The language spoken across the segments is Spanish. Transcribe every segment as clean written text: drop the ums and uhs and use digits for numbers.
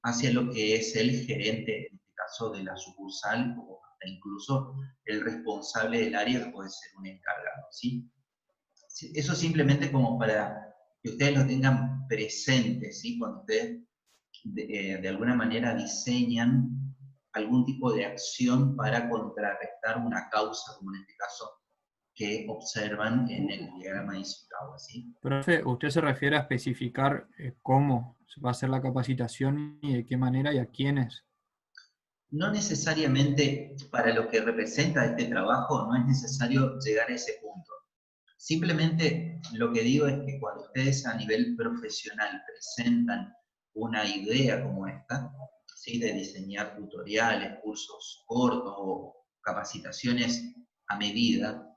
hacia lo que es el gerente, en este caso de la sucursal, o hasta incluso el responsable del área, que puede ser un encargado, ¿sí? Eso simplemente como para que ustedes lo tengan presente, ¿sí? Cuando ustedes de alguna manera diseñan algún tipo de acción para contrarrestar una causa, como en este caso que observan en el diagrama de Ishikawa, ¿sí? Profe, ¿usted se refiere a especificar cómo va a ser la capacitación y de qué manera y a quiénes? No necesariamente para lo que representa este trabajo, no es necesario llegar a ese punto. Simplemente lo que digo es que cuando ustedes a nivel profesional presentan una idea como esta, ¿sí? De diseñar tutoriales, cursos cortos o capacitaciones a medida,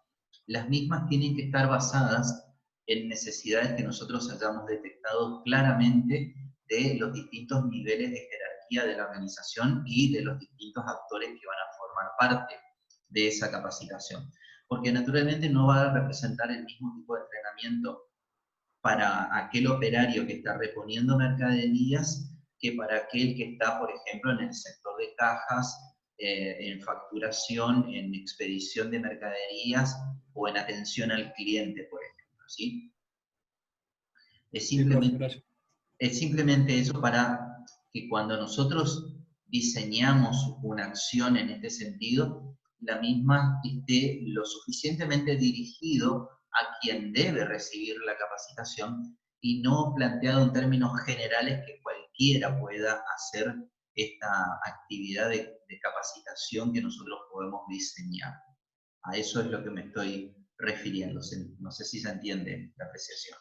las mismas tienen que estar basadas en necesidades que nosotros hayamos detectado claramente de los distintos niveles de jerarquía de la organización y de los distintos actores que van a formar parte de esa capacitación. Porque naturalmente no va a representar el mismo tipo de entrenamiento para aquel operario que está reponiendo mercaderías que para aquel que está, por ejemplo, en el sector de cajas, en facturación, en expedición de mercaderías o en atención al cliente, por ejemplo, ¿sí? Es Sí, profe, simplemente, gracias. es simplemente eso para que cuando nosotros diseñamos una acción en este sentido, la misma esté lo suficientemente dirigido a quien debe recibir la capacitación y no planteado en términos generales que cualquiera pueda hacer esta actividad de capacitación que nosotros podemos diseñar. A eso es lo que me estoy refiriendo. No sé si se entiende la apreciación.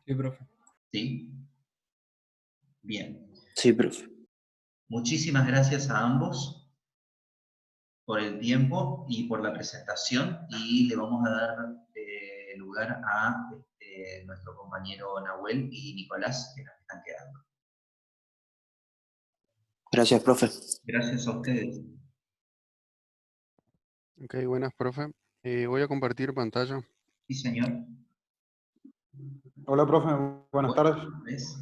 Sí, profe. ¿Sí? Bien. Sí, profe. Muchísimas gracias a ambos por el tiempo y por la presentación, y le vamos a dar lugar a nuestro compañero Nahuel y Nicolás, que nos están quedando. Gracias, profe. Gracias a ustedes. Ok, buenas, profe. Voy a compartir pantalla. Sí, señor. Hola, profe, buenas tardes. ¿Ves?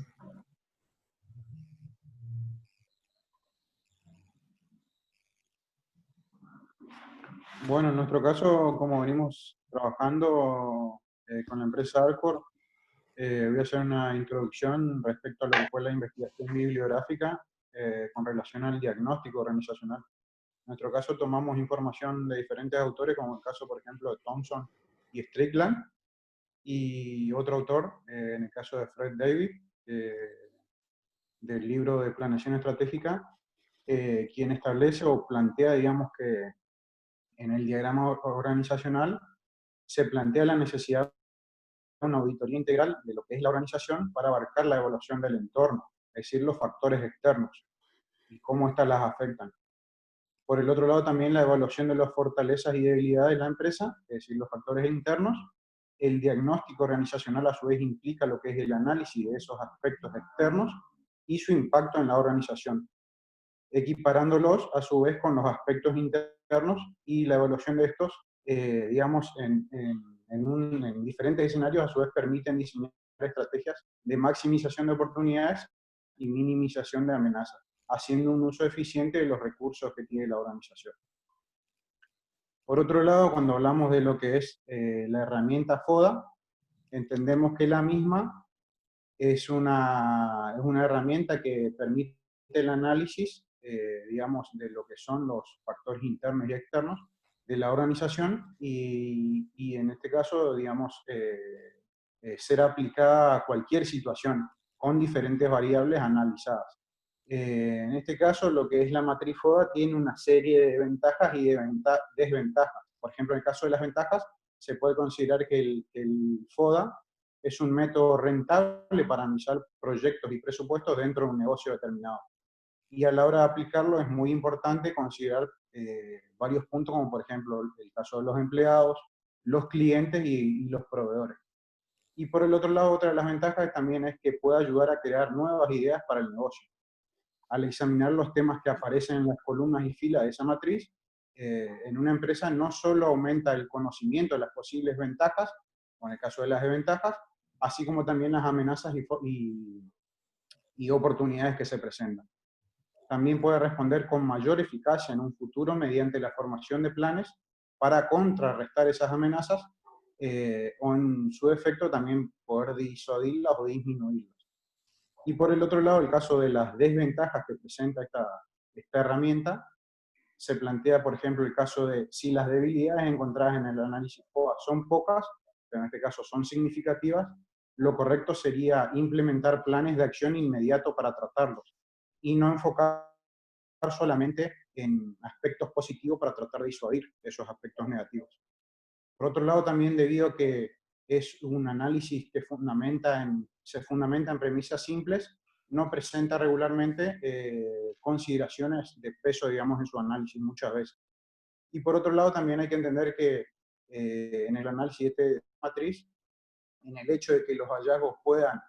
Bueno, en nuestro caso, como venimos trabajando con la empresa Alcor, voy a hacer una introducción respecto a lo que fue la investigación bibliográfica con relación al diagnóstico organizacional. En nuestro caso tomamos información de diferentes autores, como el caso, por ejemplo, de Thompson y Strickland, y otro autor, en el caso de Fred David, del libro de Planeación Estratégica, quien establece o plantea, digamos, que en el diagrama organizacional se plantea la necesidad de una auditoría integral de lo que es la organización para abarcar la evaluación del entorno, es decir, los factores externos y cómo éstas las afectan. Por el otro lado, también la evaluación de las fortalezas y debilidades de la empresa, es decir, los factores internos. El diagnóstico organizacional, a su vez, implica lo que es el análisis de esos aspectos externos y su impacto en la organización, equiparándolos a su vez con los aspectos internos y la evaluación de estos, digamos, en diferentes escenarios, a su vez permiten diseñar estrategias de maximización de oportunidades y minimización de amenazas, haciendo un uso eficiente de los recursos que tiene la organización. Por otro lado, cuando hablamos de lo que es la herramienta FODA, entendemos que la misma es una herramienta que permite el análisis, digamos, de lo que son los factores internos y externos de la organización y en este caso, digamos, ser aplicada a cualquier situación con diferentes variables analizadas. En este caso, lo que es la matriz FODA tiene una serie de ventajas y de desventajas. Por ejemplo, en el caso de las ventajas, se puede considerar que el FODA es un método rentable para analizar proyectos y presupuestos dentro de un negocio determinado. Y a la hora de aplicarlo es muy importante considerar varios puntos, como por ejemplo el caso de los empleados, los clientes y los proveedores. Y por el otro lado, otra de las ventajas también es que puede ayudar a crear nuevas ideas para el negocio. Al examinar los temas que aparecen en las columnas y filas de esa matriz, en una empresa no solo aumenta el conocimiento de las posibles ventajas, o en el caso de las desventajas, así como también las amenazas y oportunidades que se presentan. También puede responder con mayor eficacia en un futuro mediante la formación de planes para contrarrestar esas amenazas o en su efecto también poder disuadirlas o disminuirlas. Y por el otro lado, el caso de las desventajas que presenta esta herramienta, se plantea, por ejemplo, el caso de si las debilidades encontradas en el análisis FODA son pocas, pero en este caso son significativas, lo correcto sería implementar planes de acción inmediato para tratarlos y no enfocar solamente en aspectos positivos para tratar de disuadir esos aspectos negativos. Por otro lado, también debido a que es un análisis que se fundamenta en premisas simples, no presenta regularmente consideraciones de peso, digamos, en su análisis muchas veces. Y por otro lado, también hay que entender que en el análisis de matriz, en el hecho de que los hallazgos puedan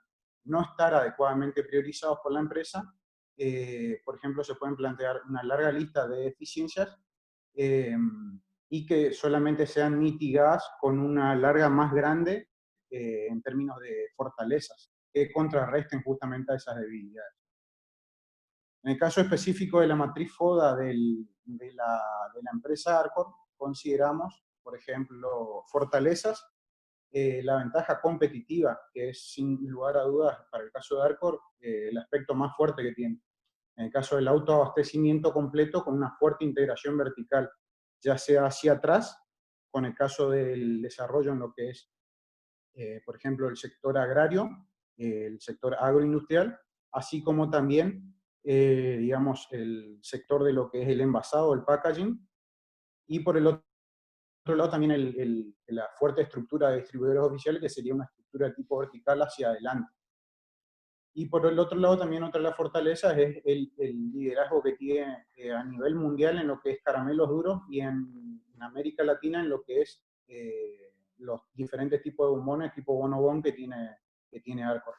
no estar adecuadamente priorizados por la empresa, por ejemplo, se pueden plantear una larga lista de deficiencias y que solamente sean mitigadas con una larga más grande en términos de fortalezas, que contrarresten justamente a esas debilidades. En el caso específico de la matriz FODA de la empresa Arcor, consideramos, por ejemplo, fortalezas, la ventaja competitiva, que es sin lugar a dudas para el caso de Arcor el aspecto más fuerte que tiene. En el caso del autoabastecimiento completo con una fuerte integración vertical, ya sea hacia atrás, con el caso del desarrollo en lo que es, por ejemplo, el sector agrario, el sector agroindustrial, así como también, digamos, el sector de lo que es el envasado, el packaging, y por el otro lado también la fuerte estructura de distribuidores oficiales, que sería una estructura de tipo vertical hacia adelante. Y por el otro lado también otra de las fortalezas es el liderazgo que tiene a nivel mundial en lo que es caramelos duros y en América Latina en lo que es los diferentes tipos de bombones tipo bonobón que tiene Arcor.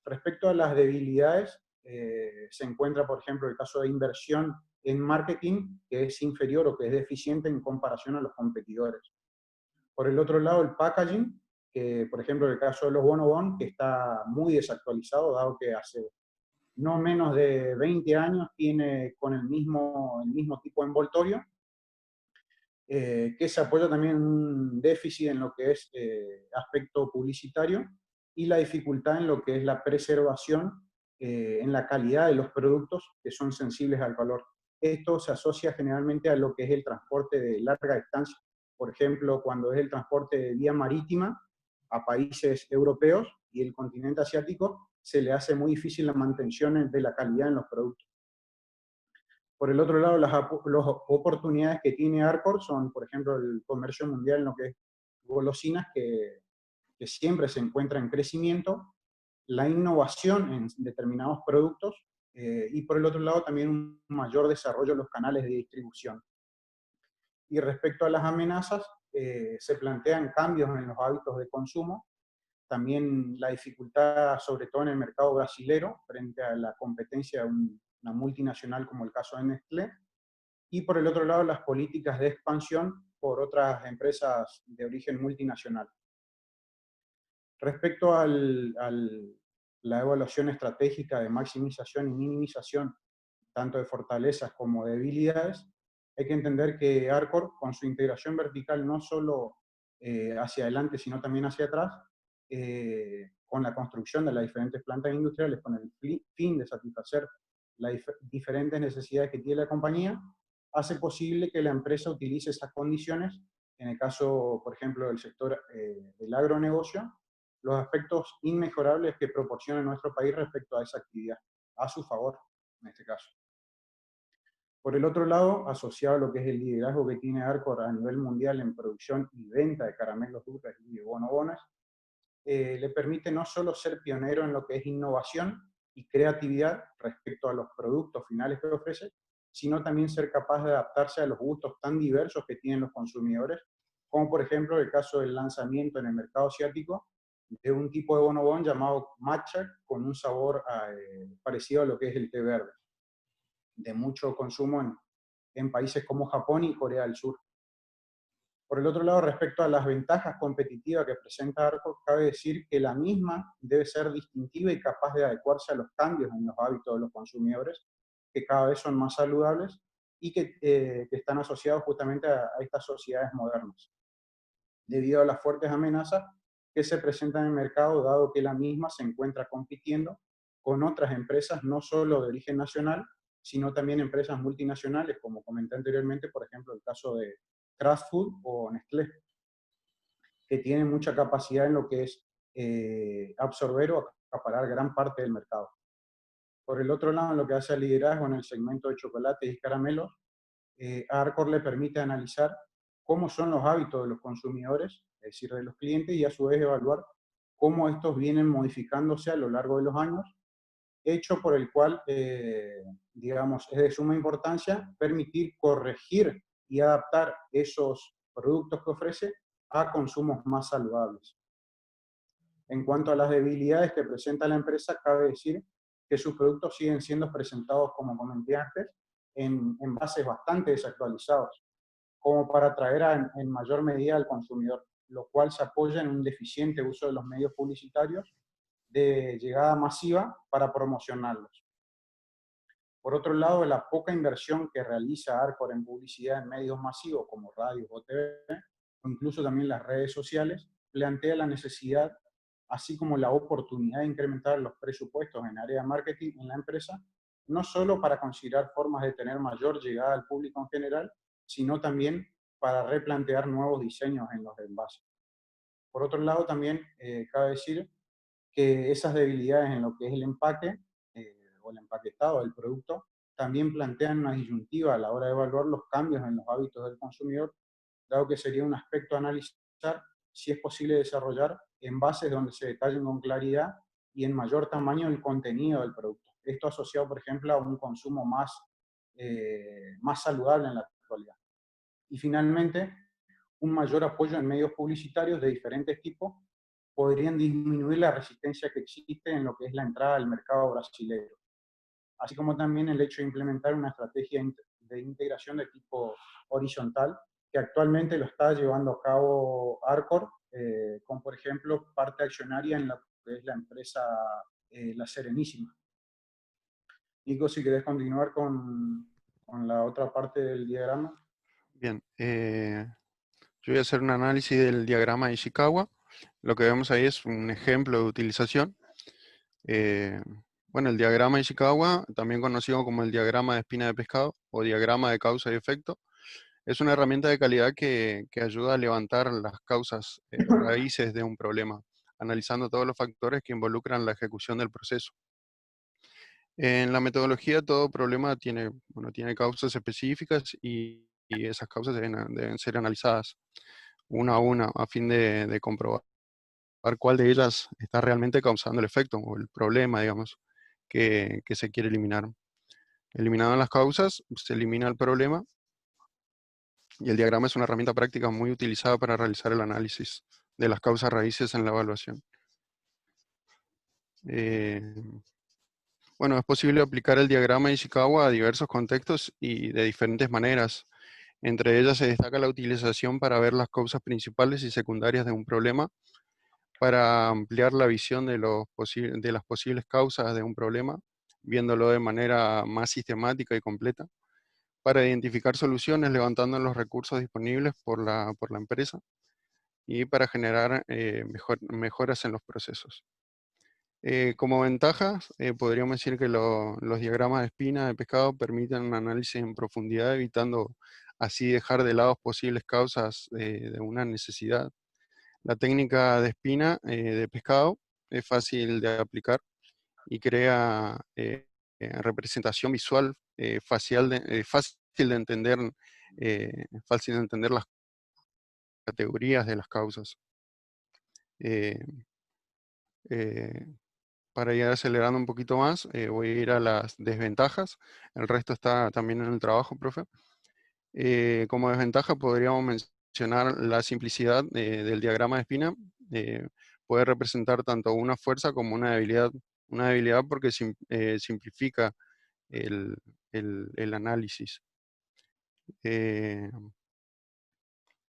Respecto a las debilidades, se encuentra, por ejemplo, el caso de inversión en marketing, que es inferior o que es deficiente en comparación a los competidores. Por el otro lado, el packaging, que por ejemplo en el caso de los bonobón, que está muy desactualizado, dado que hace no menos de 20 años tiene con el mismo tipo de envoltorio, que se apoya también en un déficit en lo que es aspecto publicitario y la dificultad en lo que es la preservación en la calidad de los productos que son sensibles al calor. Esto se asocia generalmente a lo que es el transporte de larga distancia. Por ejemplo, cuando es el transporte de vía marítima a países europeos y el continente asiático, se le hace muy difícil la mantención de la calidad en los productos. Por el otro lado, las oportunidades que tiene Arcor son, por ejemplo, el comercio mundial en lo que es golosinas, que siempre se encuentra en crecimiento, la innovación en determinados productos, y por el otro lado también un mayor desarrollo de los canales de distribución. Y respecto a las amenazas, se plantean cambios en los hábitos de consumo, también la dificultad, sobre todo en el mercado brasilero, frente a la competencia de una multinacional como el caso de Nestlé, y por el otro lado las políticas de expansión por otras empresas de origen multinacional. Respecto a la evaluación estratégica de maximización y minimización, tanto de fortalezas como de debilidades, hay que entender que Arcor, con su integración vertical no solo hacia adelante, sino también hacia atrás, con la construcción de las diferentes plantas industriales, con el fin de satisfacer las diferentes necesidades que tiene la compañía, hace posible que la empresa utilice esas condiciones, en el caso, por ejemplo, del sector del agronegocio, los aspectos inmejorables que proporciona nuestro país respecto a esa actividad, a su favor, en este caso. Por el otro lado, asociado a lo que es el liderazgo que tiene Arcor a nivel mundial en producción y venta de caramelos dulces y de bonobones, le permite no solo ser pionero en lo que es innovación y creatividad respecto a los productos finales que ofrece, sino también ser capaz de adaptarse a los gustos tan diversos que tienen los consumidores, como por ejemplo el caso del lanzamiento en el mercado asiático de un tipo de bonobón llamado matcha, con un sabor parecido a lo que es el té verde, de mucho consumo en países como Japón y Corea del Sur. Por el otro lado, respecto a las ventajas competitivas que presenta Arcor, cabe decir que la misma debe ser distintiva y capaz de adecuarse a los cambios en los hábitos de los consumidores, que cada vez son más saludables y que están asociados justamente a estas sociedades modernas, debido a las fuertes amenazas que se presentan en el mercado, dado que la misma se encuentra compitiendo con otras empresas, no solo de origen nacional, sino también empresas multinacionales, como comenté anteriormente, por ejemplo, el caso de Kraft Food o Nestlé, que tienen mucha capacidad en lo que es absorber o acaparar gran parte del mercado. Por el otro lado, en lo que hace al liderazgo en el segmento de chocolates y caramelos, a Arcor le permite analizar cómo son los hábitos de los consumidores, es decir, de los clientes, y a su vez evaluar cómo estos vienen modificándose a lo largo de los años, hecho por el cual, digamos, es de suma importancia permitir corregir y adaptar esos productos que ofrece a consumos más saludables. En cuanto a las debilidades que presenta la empresa, cabe decir que sus productos siguen siendo presentados, como comenté antes, en envases bastante desactualizados, como para atraer en mayor medida al consumidor, lo cual se apoya en un deficiente uso de los medios publicitarios de llegada masiva para promocionarlos. Por otro lado, la poca inversión que realiza Arcor en publicidad en medios masivos como radio o TV, o incluso también las redes sociales, plantea la necesidad, así como la oportunidad de incrementar los presupuestos en área de marketing en la empresa, no solo para considerar formas de tener mayor llegada al público en general, sino también para replantear nuevos diseños en los envases. Por otro lado, también cabe decir que esas debilidades en lo que es el empaque o el empaquetado del producto también plantean una disyuntiva a la hora de evaluar los cambios en los hábitos del consumidor, dado que sería un aspecto a analizar si es posible desarrollar envases donde se detallen con claridad y en mayor tamaño el contenido del producto. Esto asociado, por ejemplo, a un consumo más saludable en la actualidad. Y finalmente, un mayor apoyo en medios publicitarios de diferentes tipos podrían disminuir la resistencia que existe en lo que es la entrada al mercado brasileño, así como también el hecho de implementar una estrategia de integración de tipo horizontal, que actualmente lo está llevando a cabo Arcor, con por ejemplo parte accionaria en lo que es la empresa La Serenísima. Nico, si querés continuar con la otra parte del diagrama. Bien, yo voy a hacer un análisis del diagrama de Ishikawa. Lo que vemos ahí es un ejemplo de utilización. Bueno, el diagrama de Ishikawa, también conocido como el diagrama de espina de pescado o diagrama de causa y efecto, es una herramienta de calidad que ayuda a levantar las causas raíces de un problema, analizando todos los factores que involucran la ejecución del proceso. En la metodología, todo problema tiene causas específicas y esas causas deben ser analizadas una a una a fin de comprobar cuál de ellas está realmente causando el efecto o el problema, digamos, que se quiere eliminar. Eliminando las causas, se elimina el problema y el diagrama es una herramienta práctica muy utilizada para realizar el análisis de las causas raíces en la evaluación. Bueno, es posible aplicar el diagrama de Ishikawa a diversos contextos y de diferentes maneras. Entre ellas se destaca la utilización para ver las causas principales y secundarias de un problema, para ampliar la visión de las posibles causas de un problema, viéndolo de manera más sistemática y completa, para identificar soluciones levantando los recursos disponibles por la empresa y para generar mejoras en los procesos. Como ventajas, podríamos decir que los diagramas de espina de pescado permiten un análisis en profundidad, evitando así dejar de lado posibles causas de una necesidad. La técnica de espina de pescado es fácil de aplicar y crea representación visual fácil de entender las categorías de las causas. Eh, eh, para ir acelerando un poquito más, voy a ir a las desventajas. El resto está también en el trabajo, profe. Como desventaja podríamos mencionar la simplicidad del diagrama de espina. Puede representar tanto una fuerza como una debilidad. Una debilidad porque simplifica el análisis.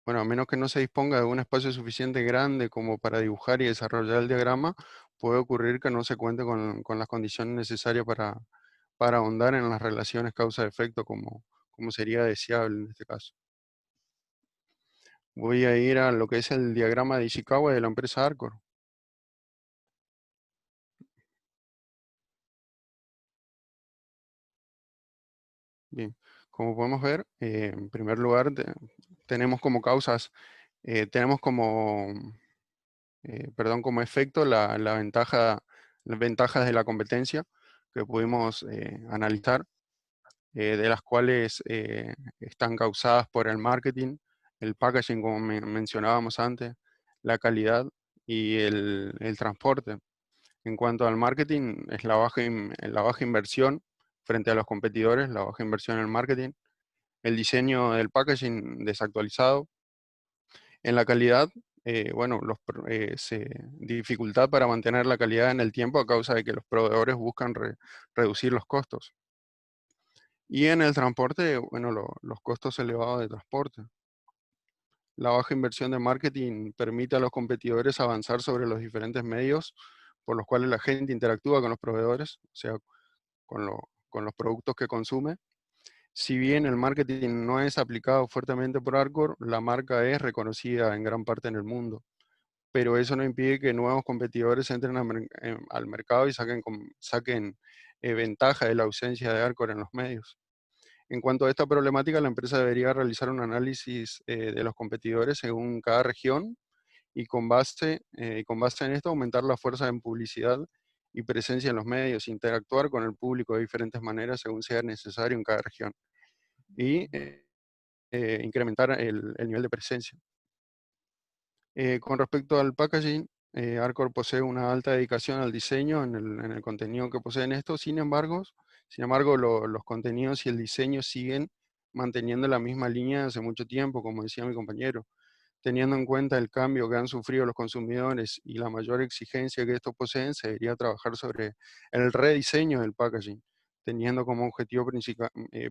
bueno, a menos que no se disponga de un espacio suficiente grande como para dibujar y desarrollar el diagrama, puede ocurrir que no se cuente con las condiciones necesarias para ahondar en las relaciones causa-efecto como sería deseable en este caso. Voy a ir a lo que es el diagrama de Ishikawa de la empresa Arcor. Bien, como podemos ver, en primer lugar tenemos como causas, tenemos como efecto las ventajas de la competencia que pudimos analizar, de las cuales están causadas por el marketing, el packaging, como mencionábamos antes, la calidad y el transporte. En cuanto al marketing, es la baja inversión frente a los competidores, la baja inversión en el marketing, el diseño del packaging desactualizado. En la calidad, bueno, dificultad para mantener la calidad en el tiempo a causa de que los proveedores buscan reducir los costos. Y en el transporte, bueno, los costos elevados de transporte. La baja inversión de marketing permite a los competidores avanzar sobre los diferentes medios por los cuales la gente interactúa con los proveedores, o sea, con los productos que consume. Si bien el marketing no es aplicado fuertemente por Arcor, la marca es reconocida en gran parte en el mundo, pero eso no impide que nuevos competidores entren al mercado y saquen ventaja de la ausencia de Arcor en los medios. En cuanto a esta problemática, la empresa debería realizar un análisis de los competidores según cada región y con base en esto aumentar la fuerza en publicidad y presencia en los medios, interactuar con el público de diferentes maneras según sea necesario en cada región y incrementar el nivel de presencia. Con respecto al packaging, Arcor posee una alta dedicación al diseño en el contenido que poseen estos, sin embargo, los contenidos y el diseño siguen manteniendo la misma línea hace mucho tiempo, como decía mi compañero. Teniendo en cuenta el cambio que han sufrido los consumidores y la mayor exigencia que estos poseen, se debería trabajar sobre el rediseño del packaging, teniendo como objetivo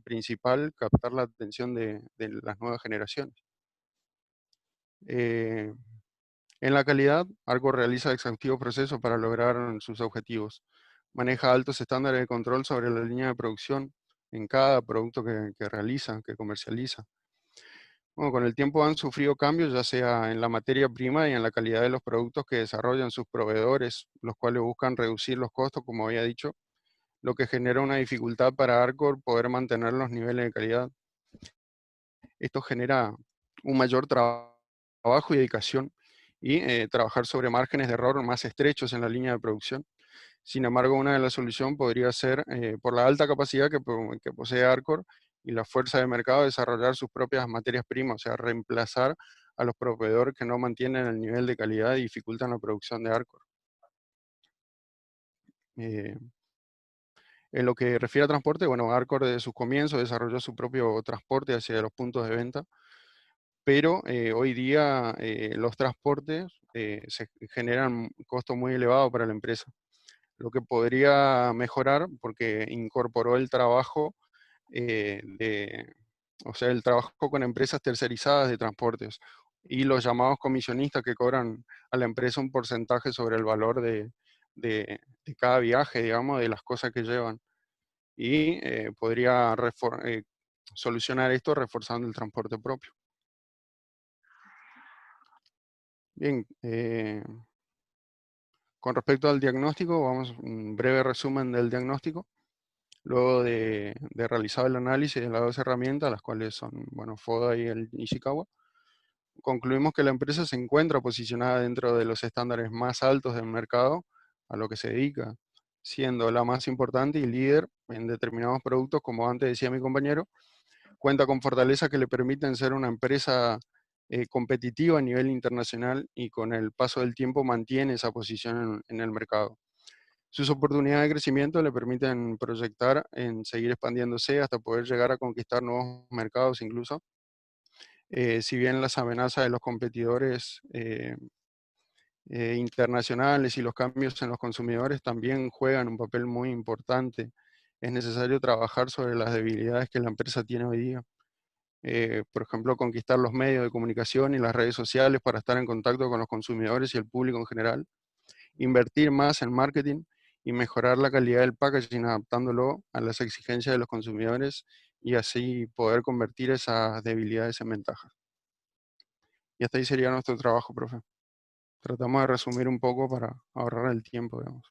principal captar la atención de las nuevas generaciones. Eh, en la calidad, Arcor realiza exhaustivos procesos para lograr sus objetivos. Maneja altos estándares de control sobre la línea de producción en cada producto que realiza, que comercializa. Bueno, con el tiempo han sufrido cambios, ya sea en la materia prima y en la calidad de los productos que desarrollan sus proveedores, los cuales buscan reducir los costos, como había dicho, lo que genera una dificultad para Arcor poder mantener los niveles de calidad. Esto genera un mayor trabajo y dedicación y trabajar sobre márgenes de error más estrechos en la línea de producción. Sin embargo, una de las soluciones podría ser, por la alta capacidad que posee Arcor y la fuerza de mercado, desarrollar sus propias materias primas, o sea, reemplazar a los proveedores que no mantienen el nivel de calidad y dificultan la producción de Arcor. En lo que refiere a transporte, bueno, Arcor desde sus comienzos desarrolló su propio transporte hacia los puntos de venta, pero hoy día los transportes se generan costos muy elevados para la empresa, lo que podría mejorar porque incorporó el trabajo o sea, el trabajo con empresas tercerizadas de transportes y los llamados comisionistas que cobran a la empresa un porcentaje sobre el valor de cada viaje, digamos, de las cosas que llevan. Y podría solucionar esto reforzando el transporte propio. Bien, con respecto al diagnóstico, vamos a un breve resumen del diagnóstico. Luego de realizar el análisis de las dos herramientas, las cuales son, bueno, FODA y el Ishikawa, concluimos que la empresa se encuentra posicionada dentro de los estándares más altos del mercado a lo que se dedica, siendo la más importante y líder en determinados productos, como antes decía mi compañero. Cuenta con fortalezas que le permiten ser una empresa competitiva a nivel internacional y con el paso del tiempo mantiene esa posición en el mercado. Sus oportunidades de crecimiento le permiten proyectar en seguir expandiéndose hasta poder llegar a conquistar nuevos mercados incluso. Si bien las amenazas de los competidores internacionales y los cambios en los consumidores también juegan un papel muy importante, es necesario trabajar sobre las debilidades que la empresa tiene hoy día por ejemplo, conquistar los medios de comunicación y las redes sociales para estar en contacto con los consumidores y el público en general, invertir más en marketing y mejorar la calidad del packaging adaptándolo a las exigencias de los consumidores y así poder convertir esas debilidades en ventajas. Y hasta ahí sería nuestro trabajo, profe. Tratamos de resumir un poco para ahorrar el tiempo, digamos.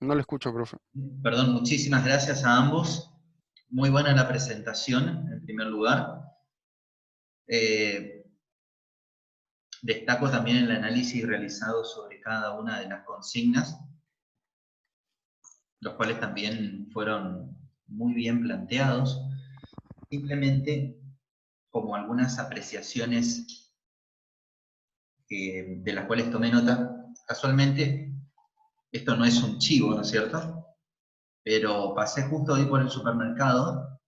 No le escucho, profe. Perdón, muchísimas gracias a ambos. Muy buena la presentación, en primer lugar. Destaco también el análisis realizado sobre cada una de las consignas, los cuales también fueron muy bien planteados. Simplemente como algunas apreciaciones de las cuales tomé nota. Casualmente, esto no es un chivo, ¿no es cierto? Pero pasé justo hoy por el supermercado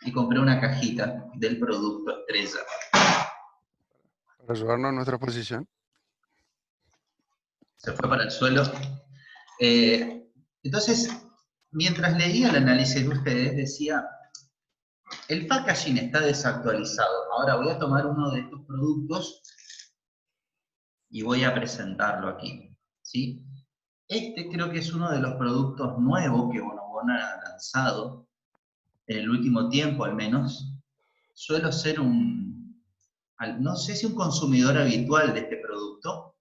y compré una cajita del producto estrella. Para ayudarnos a nuestra posición. Se fue para el suelo. Entonces, mientras leía el análisis de ustedes, decía, el packaging está desactualizado. Ahora voy a tomar uno de estos productos y voy a presentarlo aquí, ¿sí? Este creo que es uno de los productos nuevos que Bonobon ha lanzado, en el último tiempo al menos. Suelo ser no sé si un consumidor habitual de este producto,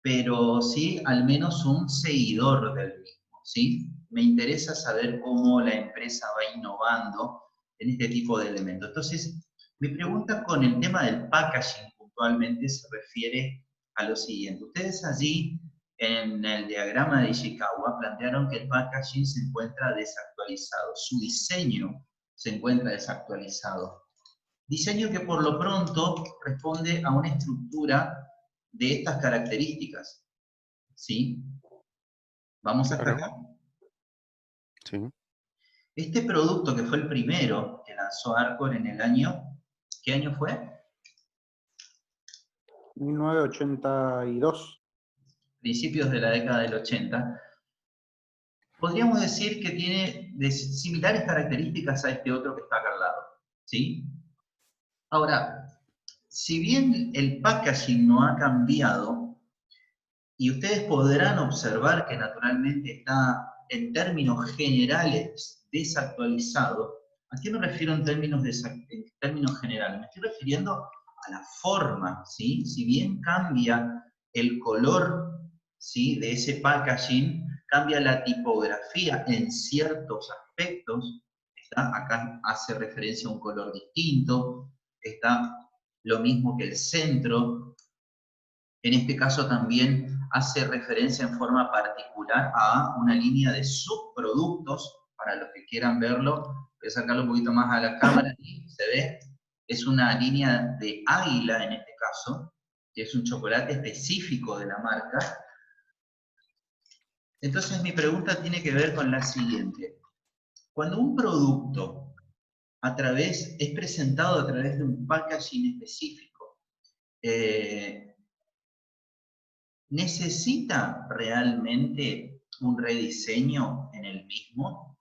pero sí al menos un seguidor del mismo, ¿sí? Me interesa saber cómo la empresa va innovando en este tipo de elementos. Entonces, mi pregunta con el tema del packaging puntualmente se refiere a lo siguiente. Ustedes allí, en el diagrama de Ishikawa, plantearon que el packaging se encuentra desactualizado, su diseño se encuentra desactualizado. Diseño que por lo pronto responde a una estructura de estas características, ¿sí? ¿Vamos hasta acá? Sí. Este producto que fue el primero que lanzó Arcor en el año, ¿qué año fue? 1982. Principios de la década del 80. Podríamos decir que tiene similares características a este otro que está acá al lado, ¿sí? Ahora, si bien el packaging no ha cambiado, y ustedes podrán observar que naturalmente está en términos generales desactualizado. ¿A qué me refiero en términos generales? Me estoy refiriendo a la forma, ¿sí? Si bien cambia el color, ¿sí?, de ese packaging, cambia la tipografía en ciertos aspectos. Acá hace referencia a un color distinto, está lo mismo que el centro. En este caso también hace referencia en forma particular a una línea de subproductos, para los que quieran verlo, voy a sacarlo un poquito más a la cámara y se ve, es una línea de Águila en este caso, que es un chocolate específico de la marca. Entonces mi pregunta tiene que ver con la siguiente. Cuando un producto es presentado a través de un packaging específico, ¿necesita realmente un rediseño en el mismo?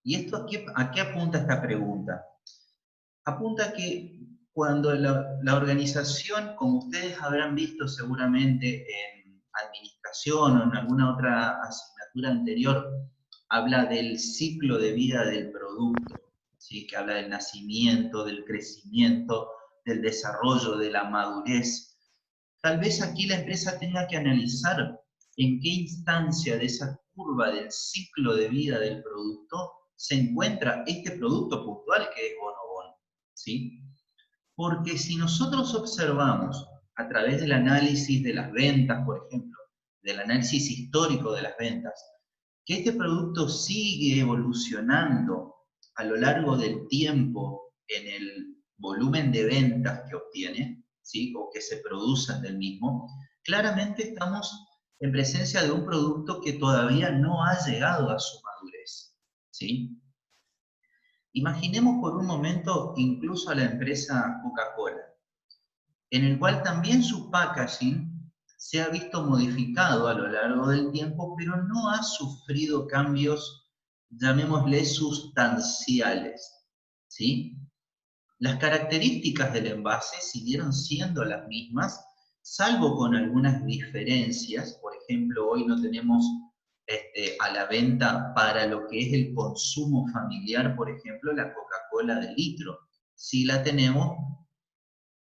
¿Y esto a qué apunta esta pregunta? Apunta que cuando la organización, como ustedes habrán visto seguramente en administración o en alguna otra asignatura anterior, habla del ciclo de vida del producto, ¿sí?, que habla del nacimiento, del crecimiento, del desarrollo, de la madurez. Tal vez aquí la empresa tenga que analizar en qué instancia de esa curva del ciclo de vida del producto se encuentra este producto puntual que es Bonobon, ¿sí? Porque si nosotros observamos a través del análisis de las ventas, por ejemplo, del análisis histórico de las ventas, que este producto sigue evolucionando a lo largo del tiempo en el volumen de ventas que obtiene, ¿sí?, o que se producen del mismo, claramente estamos en presencia de un producto que todavía no ha llegado a su madurez, ¿sí? Imaginemos por un momento incluso a la empresa Coca-Cola, en el cual también su packaging se ha visto modificado a lo largo del tiempo, pero no ha sufrido cambios, llamémosle, sustanciales, ¿sí? Las características del envase siguieron siendo las mismas, salvo con algunas diferencias. Por ejemplo, hoy no tenemos a la venta para lo que es el consumo familiar, por ejemplo, la Coca-Cola de litro. Sí la tenemos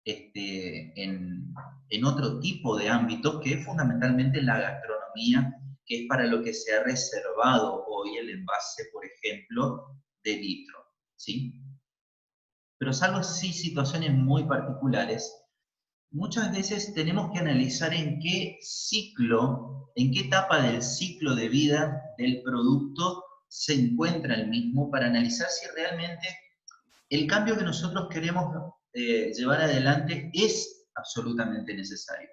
en otro tipo de ámbitos, que es fundamentalmente la gastronomía, que es para lo que se ha reservado hoy el envase, por ejemplo, de litro, ¿sí? Pero salvo sí situaciones muy particulares, muchas veces tenemos que analizar en qué ciclo, en qué etapa del ciclo de vida del producto se encuentra el mismo, para analizar si realmente el cambio que nosotros queremos llevar adelante es absolutamente necesario.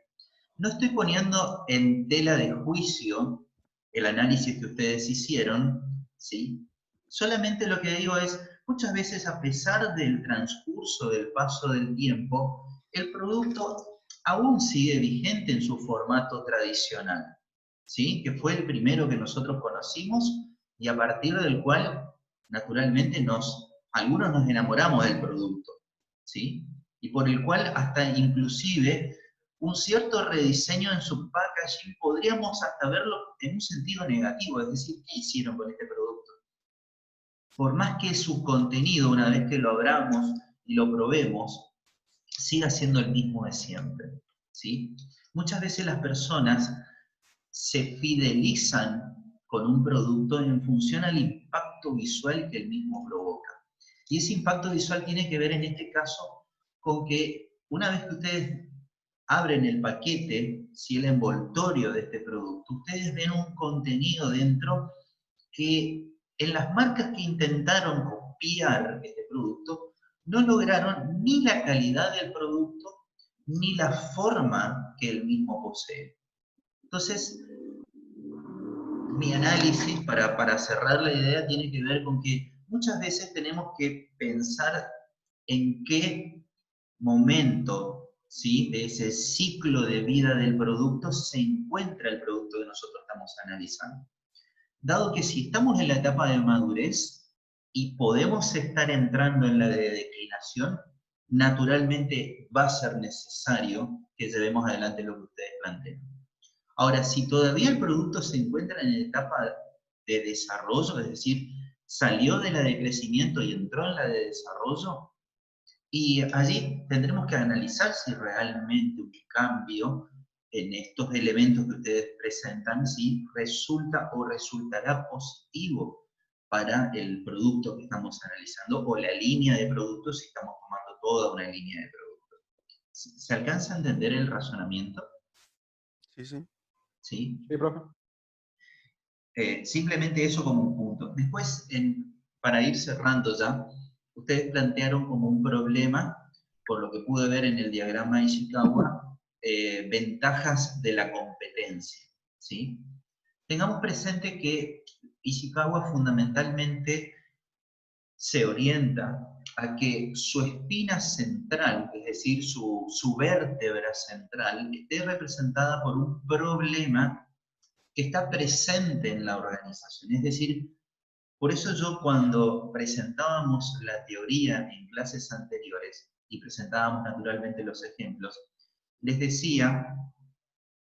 No estoy poniendo en tela de juicio el análisis que ustedes hicieron, ¿sí? Solamente lo que digo es, muchas veces a pesar del transcurso, del paso del tiempo, el producto aún sigue vigente en su formato tradicional, ¿sí? Que fue el primero que nosotros conocimos y a partir del cual, naturalmente, algunos nos enamoramos del producto, ¿sí? Y por el cual hasta inclusive un cierto rediseño en su packaging podríamos hasta verlo en un sentido negativo, es decir, ¿qué hicieron con este producto? Por más que su contenido, una vez que lo abramos y lo probemos, siga siendo el mismo de siempre, ¿sí? Muchas veces las personas se fidelizan con un producto en función al impacto visual que el mismo provoca. Y ese impacto visual tiene que ver en este caso con que una vez que ustedes abren el paquete, si el envoltorio de este producto, ustedes ven un contenido dentro que en las marcas que intentaron copiar este producto no lograron ni la calidad del producto ni la forma que el mismo posee. Entonces, mi análisis para cerrar la idea tiene que ver con que muchas veces tenemos que pensar en qué momento, ¿sí?, de ese ciclo de vida del producto se encuentra el producto que nosotros estamos analizando. Dado que si estamos en la etapa de madurez y podemos estar entrando en la de declinación, naturalmente va a ser necesario que llevemos adelante lo que ustedes plantean. Ahora, si todavía el producto se encuentra en la etapa de desarrollo, es decir, salió de la de crecimiento y entró en la de desarrollo, y allí tendremos que analizar si realmente un cambio en estos elementos que ustedes presentan, si resulta o resultará positivo para el producto que estamos analizando, o la línea de productos si estamos tomando toda una línea de productos. ¿Se alcanza a entender el razonamiento? Sí, sí. ¿Sí? Sí, profe. Simplemente eso como un punto. Después, para ir cerrando ya, ustedes plantearon como un problema, por lo que pude ver en el diagrama de Ishikawa, ventajas de la competencia, ¿sí? Tengamos presente que Ishikawa fundamentalmente se orienta a que su espina central, es decir, su vértebra central, esté representada por un problema que está presente en la organización. Es decir, por eso yo cuando presentábamos la teoría en clases anteriores y presentábamos naturalmente los ejemplos, les decía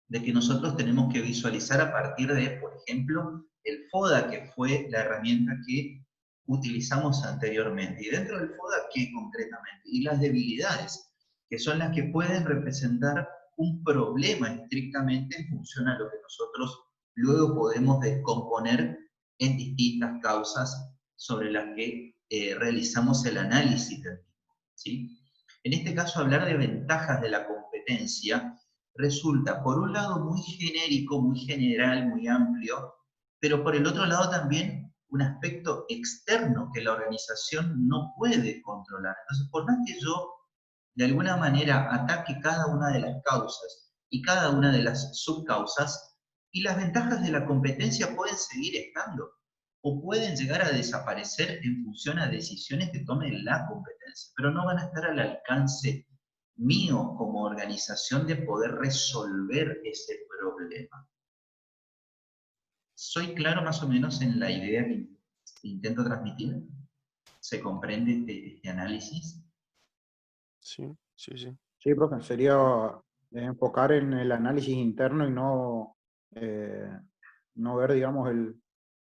de que nosotros tenemos que visualizar a partir de, por ejemplo, el FODA, que fue la herramienta que utilizamos anteriormente. Y dentro del FODA, ¿qué concretamente? Y las debilidades, que son las que pueden representar un problema estrictamente en función a lo que nosotros luego podemos descomponer en distintas causas sobre las que realizamos el análisis del mismo, ¿sí? En este caso, hablar de ventajas de la competencia resulta, por un lado, muy genérico, muy general, muy amplio, pero por el otro lado también un aspecto externo que la organización no puede controlar. Entonces, por más que yo de alguna manera ataque cada una de las causas y cada una de las subcausas, y las ventajas de la competencia pueden seguir estando, o pueden llegar a desaparecer en función a decisiones que tome la competencia, pero no van a estar al alcance mío como organización de poder resolver ese problema. ¿Soy claro más o menos en la idea que intento transmitir? ¿Se comprende este análisis? Sí, sí, sí. Sí, profe, sería enfocar en el análisis interno y no, no ver, digamos,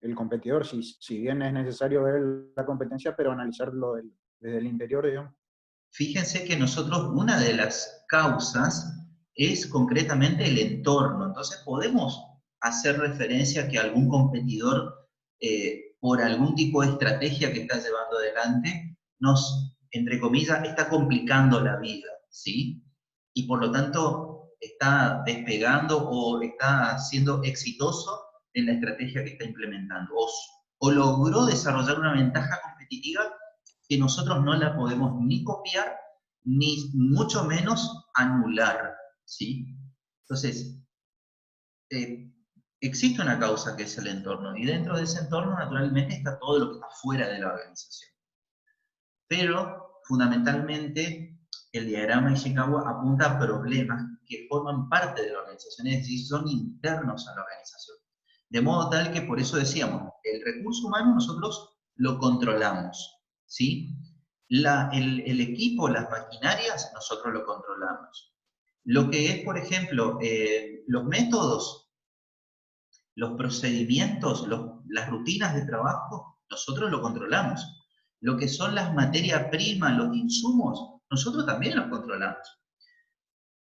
el competidor, si bien es necesario ver la competencia, pero analizarlo desde el interior, digamos. Fíjense que nosotros, una de las causas es concretamente el entorno. Entonces podemos hacer referencia a que algún competidor, por algún tipo de estrategia que está llevando adelante, nos, entre comillas, está complicando la vida, ¿sí? Y por lo tanto está despegando o está siendo exitoso en la estrategia que está implementando. O logró desarrollar una ventaja competitiva que nosotros no la podemos ni copiar, ni mucho menos anular, ¿sí? Entonces, existe una causa que es el entorno, y dentro de ese entorno, naturalmente, está todo lo que está fuera de la organización. Pero, fundamentalmente, el diagrama Ishikawa apunta a problemas que forman parte de la organización, es decir, son internos a la organización. De modo tal que, por eso decíamos, el recurso humano nosotros lo controlamos, ¿sí? El equipo, las maquinarias, nosotros lo controlamos. Lo que es, por ejemplo, los métodos, los procedimientos, las rutinas de trabajo, nosotros lo controlamos. Lo que son las materias primas, los insumos, nosotros también los controlamos.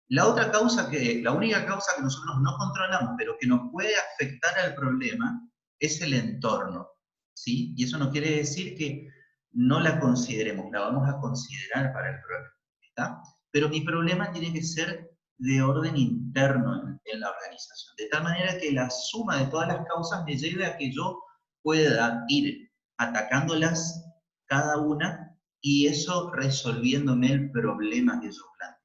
La única causa que nosotros no controlamos, pero que nos puede afectar al problema, es el entorno, ¿sí? Y eso no quiere decir que no la consideremos, la vamos a considerar para el problema, ¿está? Pero mi problema tiene que ser de orden interno en la organización, de tal manera que la suma de todas las causas me lleve a que yo pueda ir atacándolas cada una y eso resolviéndome el problema que yo planteo.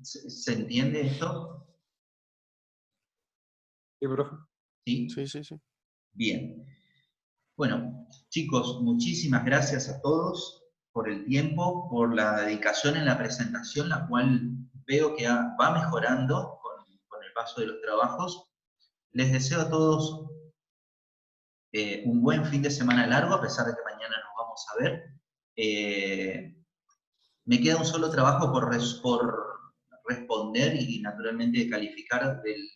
¿Se entiende esto? Sí, profe. ¿Sí? Sí, sí, sí. Bien. Bueno, chicos, muchísimas gracias a todos por el tiempo, por la dedicación en la presentación, la cual veo que va mejorando con el paso de los trabajos. Les deseo a todos un buen fin de semana largo, a pesar de que mañana nos vamos a ver. Me queda un solo trabajo por responder y naturalmente calificar del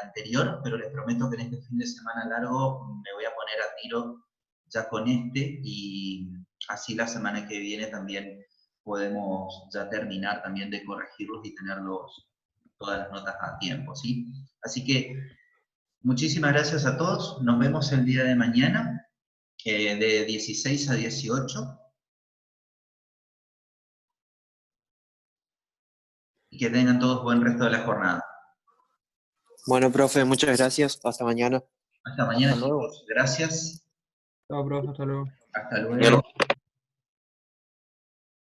anterior, pero les prometo que en este fin de semana largo me voy a poner a tiro ya con este y así la semana que viene también podemos ya terminar también de corregirlos y tener todas las notas a tiempo, ¿sí? Así que muchísimas gracias a todos, nos vemos el día de mañana de 16 a 18. Y que tengan todos buen resto de la jornada. Bueno, profe, muchas gracias. Hasta mañana. Hasta mañana, Hasta luego. chicos. Gracias. Chao, profe, hasta luego. Hasta luego.